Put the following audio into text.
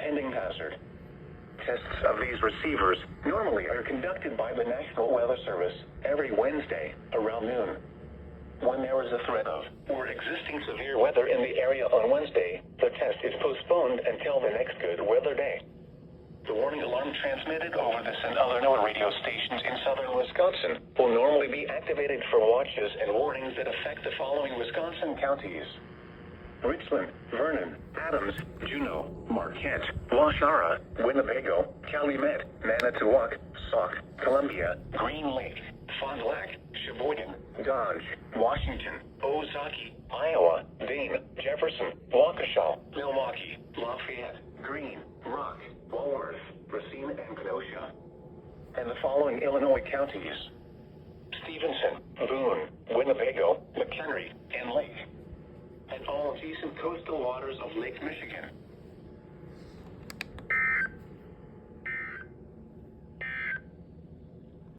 impending hazard. Tests of these receivers normally are conducted by the National Weather Service every Wednesday around noon. When there is a threat of or existing severe weather in the area on Wednesday, the test is postponed until the next good weather day. The warning alarm transmitted over this and other NOAA radio stations in southern Wisconsin will normally be activated for watches and warnings that affect the following Wisconsin counties: Richland, Vernon, Adams, Juneau, Marquette, Waushara, Winnebago, Calumet, Manitowoc, Sauk, Columbia, Green Lake, Fond du Lac, Sheboygan, Dodge, Washington, Ozaukee, Iowa, Dane, Jefferson, Waukesha, Milwaukee, Lafayette, Greene, Rock, Walworth, Racine, and Kenosha. And the following Illinois counties: Stevenson, Boone, Winnebago, McHenry, and Lake. And all adjacent coastal waters of Lake Michigan.